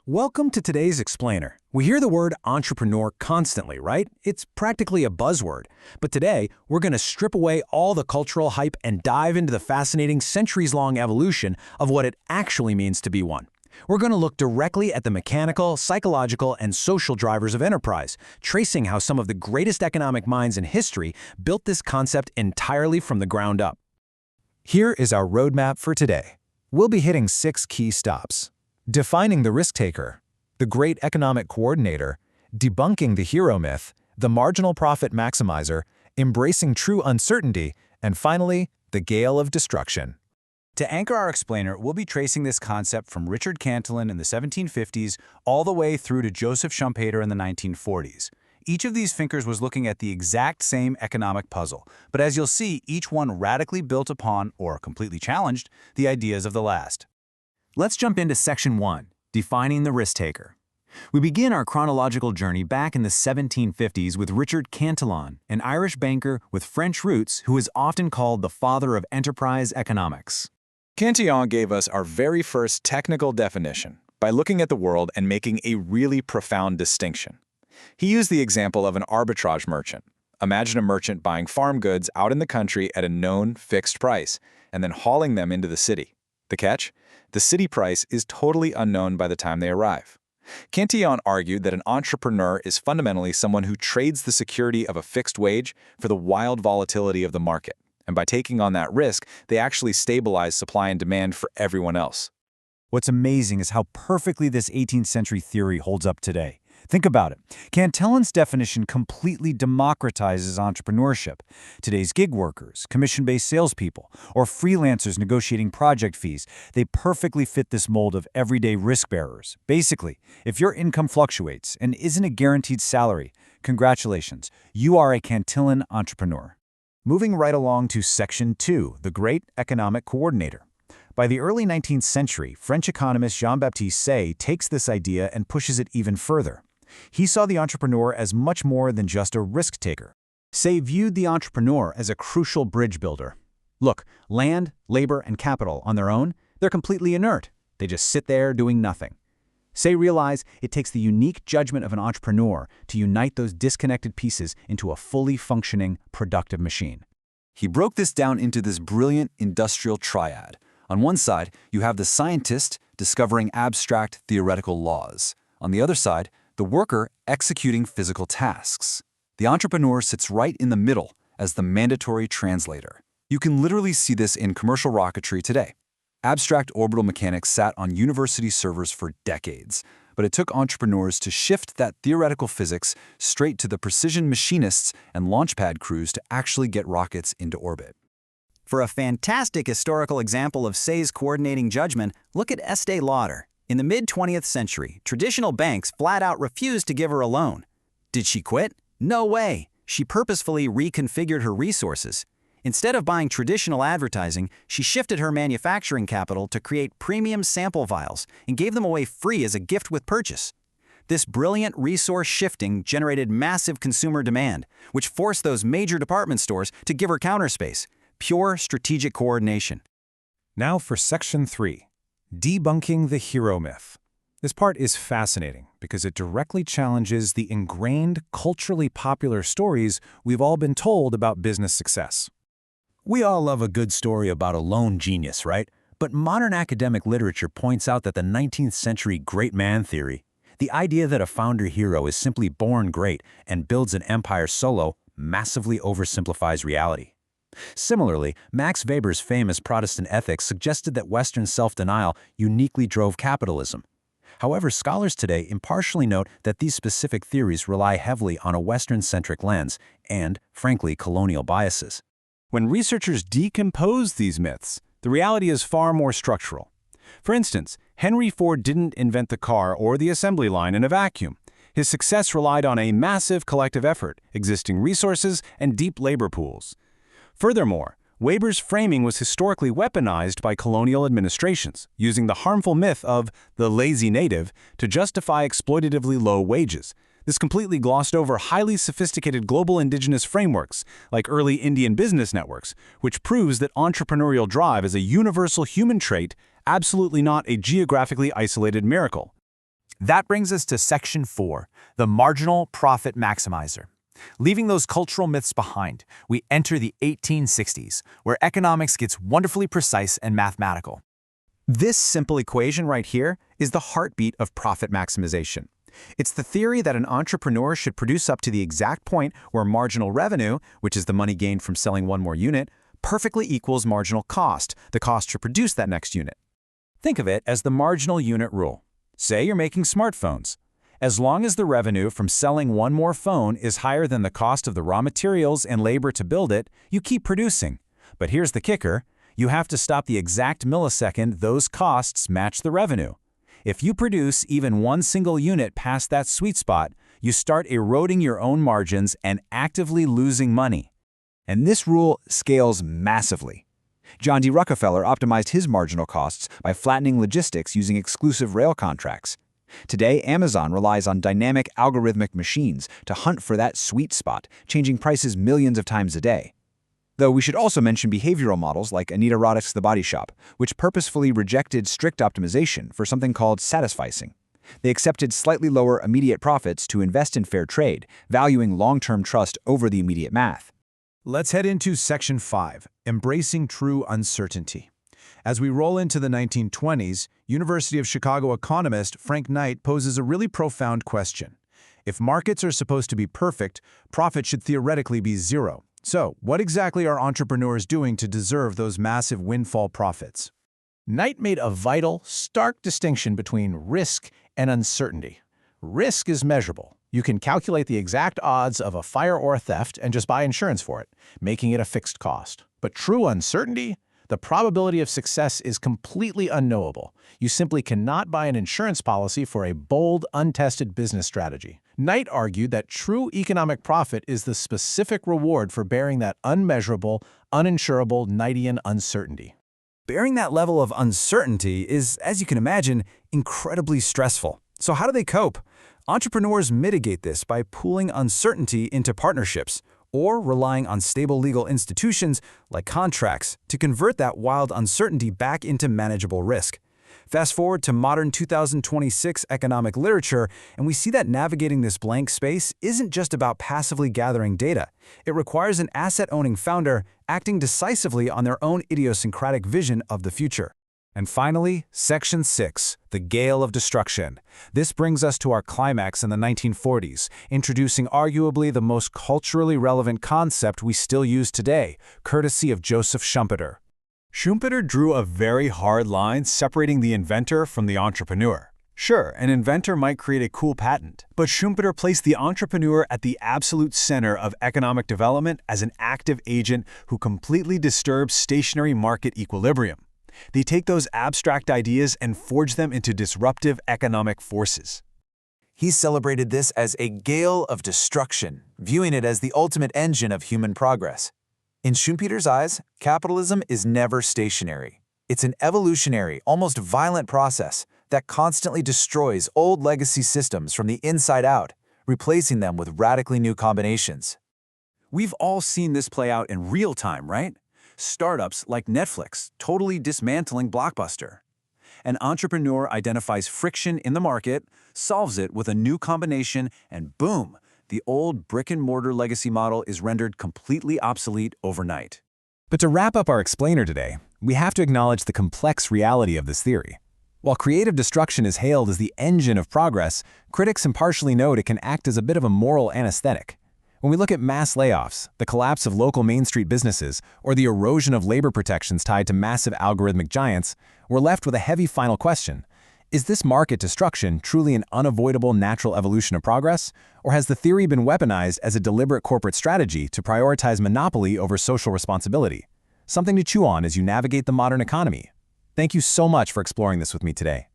Welcome to today's Explainer. We hear the word entrepreneur constantly, right? It's practically a buzzword. But today, we're going to strip away all the cultural hype and dive into the fascinating centuries-long evolution of what it actually means to be one. We're going to look directly at the mechanical, psychological, and social drivers of enterprise, tracing how some of the greatest economic minds in history built this concept entirely from the ground up. Here is our roadmap for today. We'll be hitting 6 key stops. Defining the risk-taker, the great economic coordinator, debunking the hero myth, the marginal profit maximizer, embracing true uncertainty, and finally, the gale of destruction. To anchor our explainer, we'll be tracing this concept from Richard Cantillon in the 1750s all the way through to Joseph Schumpeter in the 1940s. Each of these thinkers was looking at the exact same economic puzzle, but as you'll see, each one radically built upon, or completely challenged, the ideas of the last. Let's jump into Section 1, Defining the Risk-Taker. We begin our chronological journey back in the 1750s with Richard Cantillon, an Irish banker with French roots who is often called the father of enterprise economics. Cantillon gave us our very first technical definition by looking at the world and making a really profound distinction. He used the example of an arbitrage merchant. Imagine a merchant buying farm goods out in the country at a known fixed price and then hauling them into the city. The catch? The city price is totally unknown by the time they arrive. Cantillon argued that an entrepreneur is fundamentally someone who trades the security of a fixed wage for the wild volatility of the market. And by taking on that risk, they actually stabilize supply and demand for everyone else. What's amazing is how perfectly this 18th century theory holds up today. Think about it. Cantillon's definition completely democratizes entrepreneurship. Today's gig workers, commission-based salespeople, or freelancers negotiating project fees, they perfectly fit this mold of everyday risk bearers. Basically, if your income fluctuates and isn't a guaranteed salary, congratulations, you are a Cantillon entrepreneur. Moving right along to Section 2, the Great Economic Coordinator. By the early 19th century, French economist Jean-Baptiste Say takes this idea and pushes it even further. He saw the entrepreneur as much more than just a risk-taker. Say viewed the entrepreneur as a crucial bridge builder. Look, land, labor, and capital on their own, they're completely inert. They just sit there doing nothing. Say realize it takes the unique judgment of an entrepreneur to unite those disconnected pieces into a fully functioning, productive machine. He broke this down into this brilliant industrial triad. On one side, you have the scientist discovering abstract theoretical laws. On the other side, the worker executing physical tasks. The entrepreneur sits right in the middle as the mandatory translator. You can literally see this in commercial rocketry today. Abstract orbital mechanics sat on university servers for decades, but it took entrepreneurs to shift that theoretical physics straight to the precision machinists and launchpad crews to actually get rockets into orbit. For a fantastic historical example of Say's coordinating judgment, look at Estée Lauder. In the mid-20th century, traditional banks flat out refused to give her a loan. Did she quit? No way. She purposefully reconfigured her resources. Instead of buying traditional advertising, she shifted her manufacturing capital to create premium sample vials and gave them away free as a gift with purchase. This brilliant resource shifting generated massive consumer demand, which forced those major department stores to give her counter space. Pure strategic coordination. Now for Section 3. Debunking the hero myth. This part is fascinating because it directly challenges the ingrained, culturally popular stories we've all been told about business success. We all love a good story about a lone genius, right? But modern academic literature points out that the 19th century great man theory, the idea that a founder hero is simply born great and builds an empire solo, massively oversimplifies reality. Similarly, Max Weber's famous Protestant ethics suggested that Western self-denial uniquely drove capitalism. However, scholars today impartially note that these specific theories rely heavily on a Western-centric lens and, frankly, colonial biases. When researchers decompose these myths, the reality is far more structural. For instance, Henry Ford didn't invent the car or the assembly line in a vacuum. His success relied on a massive collective effort, existing resources, and deep labor pools. Furthermore, Weber's framing was historically weaponized by colonial administrations, using the harmful myth of the lazy native to justify exploitatively low wages. This completely glossed over highly sophisticated global indigenous frameworks, like early Indian business networks, which proves that entrepreneurial drive is a universal human trait, absolutely not a geographically isolated miracle. That brings us to Section 4, the marginal profit maximizer. Leaving those cultural myths behind, we enter the 1860s, where economics gets wonderfully precise and mathematical. This simple equation right here is the heartbeat of profit maximization. It's the theory that an entrepreneur should produce up to the exact point where marginal revenue, which is the money gained from selling one more unit, perfectly equals marginal cost, the cost to produce that next unit. Think of it as the marginal unit rule. Say you're making smartphones. As long as the revenue from selling one more phone is higher than the cost of the raw materials and labor to build it, you keep producing. But here's the kicker. You have to stop the exact millisecond those costs match the revenue. If you produce even one single unit past that sweet spot, you start eroding your own margins and actively losing money. And this rule scales massively. John D. Rockefeller optimized his marginal costs by flattening logistics using exclusive rail contracts. Today, Amazon relies on dynamic algorithmic machines to hunt for that sweet spot, changing prices millions of times a day. Though we should also mention behavioral models like Anita Roddick's The Body Shop, which purposefully rejected strict optimization for something called satisficing. They accepted slightly lower immediate profits to invest in fair trade, valuing long-term trust over the immediate math. Let's head into Section 5, Embracing True Uncertainty. As we roll into the 1920s, University of Chicago economist Frank Knight poses a really profound question. If markets are supposed to be perfect, profit should theoretically be zero. So, what exactly are entrepreneurs doing to deserve those massive windfall profits? Knight made a vital, stark distinction between risk and uncertainty. Risk is measurable. You can calculate the exact odds of a fire or a theft and just buy insurance for it, making it a fixed cost. But true uncertainty? The probability of success is completely unknowable. You simply cannot buy an insurance policy for a bold, untested business strategy. Knight argued that true economic profit is the specific reward for bearing that unmeasurable, uninsurable Knightian uncertainty. Bearing that level of uncertainty is, as you can imagine, incredibly stressful. So how do they cope? Entrepreneurs mitigate this by pooling uncertainty into partnerships, or relying on stable legal institutions like contracts to convert that wild uncertainty back into manageable risk. Fast forward to modern 2026 economic literature, and we see that navigating this blank space isn't just about passively gathering data. It requires an asset-owning founder acting decisively on their own idiosyncratic vision of the future. And finally, Section 6, the Gale of Destruction. This brings us to our climax in the 1940s, introducing arguably the most culturally relevant concept we still use today, courtesy of Joseph Schumpeter. Schumpeter drew a very hard line separating the inventor from the entrepreneur. Sure, an inventor might create a cool patent, but Schumpeter placed the entrepreneur at the absolute center of economic development as an active agent who completely disturbs stationary market equilibrium. They take those abstract ideas and forge them into disruptive economic forces. He celebrated this as a gale of destruction, viewing it as the ultimate engine of human progress. In Schumpeter's eyes, capitalism is never stationary. It's an evolutionary, almost violent process that constantly destroys old legacy systems from the inside out, replacing them with radically new combinations. We've all seen this play out in real time, right? Startups like Netflix totally dismantling Blockbuster. An entrepreneur identifies friction in the market, solves it with a new combination, and boom, the old brick-and-mortar legacy model is rendered completely obsolete overnight. But to wrap up our explainer today, we have to acknowledge the complex reality of this theory. While creative destruction is hailed as the engine of progress, critics impartially note it can act as a bit of a moral anesthetic. When we look at mass layoffs, the collapse of local Main Street businesses, or the erosion of labor protections tied to massive algorithmic giants, we're left with a heavy final question. Is this market destruction truly an unavoidable natural evolution of progress, or has the theory been weaponized as a deliberate corporate strategy to prioritize monopoly over social responsibility? Something to chew on as you navigate the modern economy. Thank you so much for exploring this with me today.